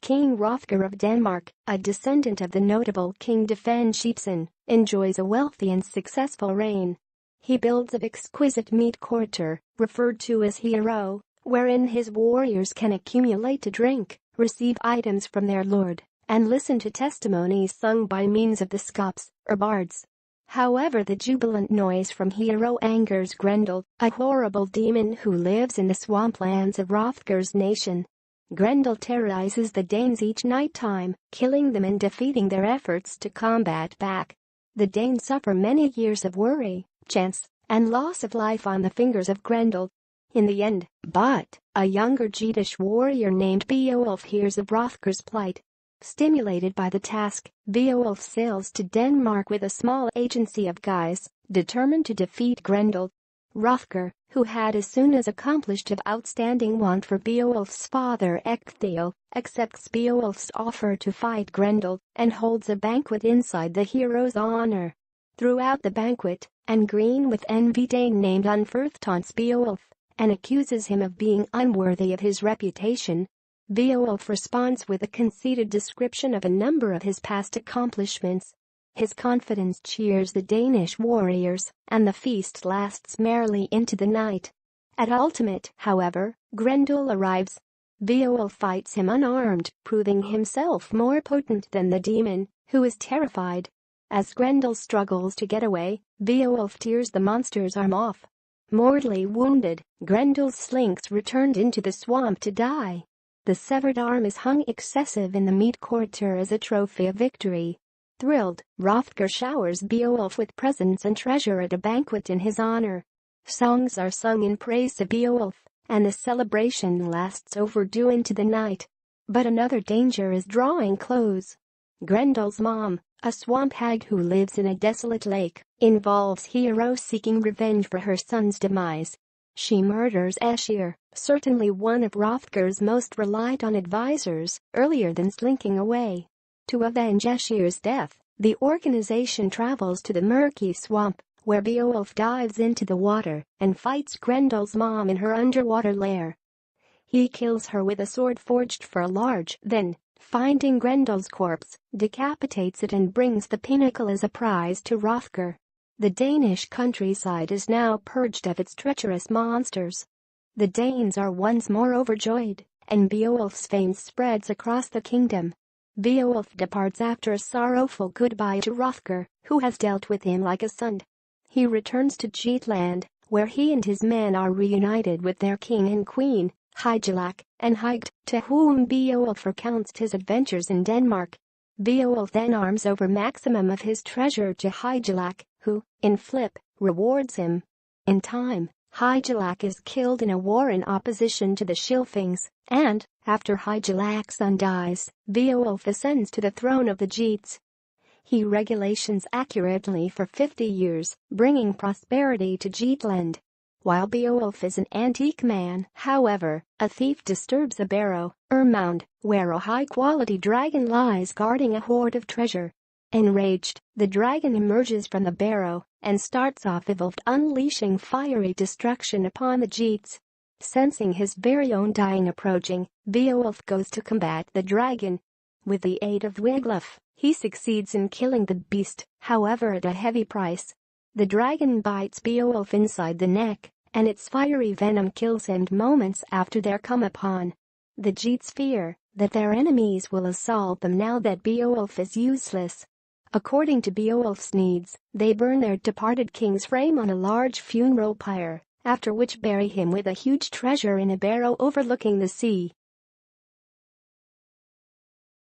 King Hrothgar of Denmark, a descendant of the notable King Defensivson, enjoys a wealthy and successful reign. He builds an exquisite meat quarter, referred to as hero, wherein his warriors can accumulate to drink, receive items from their lord, and listen to testimonies sung by means of the scops, or bards. However, the jubilant noise from hero angers Grendel, a horrible demon who lives in the swamplands of Hrothgar's nation. Grendel terrorizes the Danes each night time, killing them and defeating their efforts to combat back. The Danes suffer many years of worry, chance, and loss of life on the fingers of Grendel. In the end, but, a younger Geatish warrior named Beowulf hears of Hrothgar's plight. Stimulated by the task, Beowulf sails to Denmark with a small agency of guys, determined to defeat Grendel. Hrothgar, who had as soon as accomplished an outstanding want for Beowulf's father Ecgtheow, accepts Beowulf's offer to fight Grendel and holds a banquet inside the hero's honor. Throughout the banquet, and green with envy Dane named Unferth taunts Beowulf and accuses him of being unworthy of his reputation. Beowulf responds with a conceited description of a number of his past accomplishments. His confidence cheers the Danish warriors, and the feast lasts merrily into the night. At ultimate, however, Grendel arrives. Beowulf fights him unarmed, proving himself more potent than the demon, who is terrified. As Grendel struggles to get away, Beowulf tears the monster's arm off. Mortally wounded, Grendel slinks returned into the swamp to die. The severed arm is hung excessive in the meat quarter as a trophy of victory. Thrilled, Hrothgar showers Beowulf with presents and treasure at a banquet in his honor. Songs are sung in praise of Beowulf, and the celebration lasts overdue into the night. But another danger is drawing close. Grendel's mom, a swamp hag who lives in a desolate lake, involves hero seeking revenge for her son's demise. She murders Aesir, certainly one of Hrothgar's most relied-on advisors, earlier than slinking away. To avenge Aesir's death, the organization travels to the murky swamp, where Beowulf dives into the water and fights Grendel's mom in her underwater lair. He kills her with a sword forged for a large, then, finding Grendel's corpse, decapitates it and brings the pinnacle as a prize to Hrothgar. The Danish countryside is now purged of its treacherous monsters. The Danes are once more overjoyed, and Beowulf's fame spreads across the kingdom. Beowulf departs after a sorrowful goodbye to Hrothgar, who has dealt with him like a son. He returns to Geatland, where he and his men are reunited with their king and queen, Hygelac and Hygd, to whom Beowulf recounts his adventures in Denmark. Beowulf then arms over maximum of his treasure to Hygelac, who, in flip, rewards him. In time, Hygelac is killed in a war in opposition to the Scylfings, and, after Hygelac's son dies, Beowulf ascends to the throne of the Geats. He regulations accurately for 50 years, bringing prosperity to Geatland. While Beowulf is an antique man, however, a thief disturbs a barrow, or mound, where a high-quality dragon lies guarding a hoard of treasure. Enraged, the dragon emerges from the barrow and starts off evolved, unleashing fiery destruction upon the Geats. Sensing his very own dying approaching, Beowulf goes to combat the dragon. With the aid of Wiglaf, he succeeds in killing the beast, however at a heavy price. The dragon bites Beowulf inside the neck, and its fiery venom kills him moments after they're come upon. The Geats fear that their enemies will assault them now that Beowulf is useless. According to Beowulf's needs, they burn their departed king's frame on a large funeral pyre, after which bury him with a huge treasure in a barrow overlooking the sea.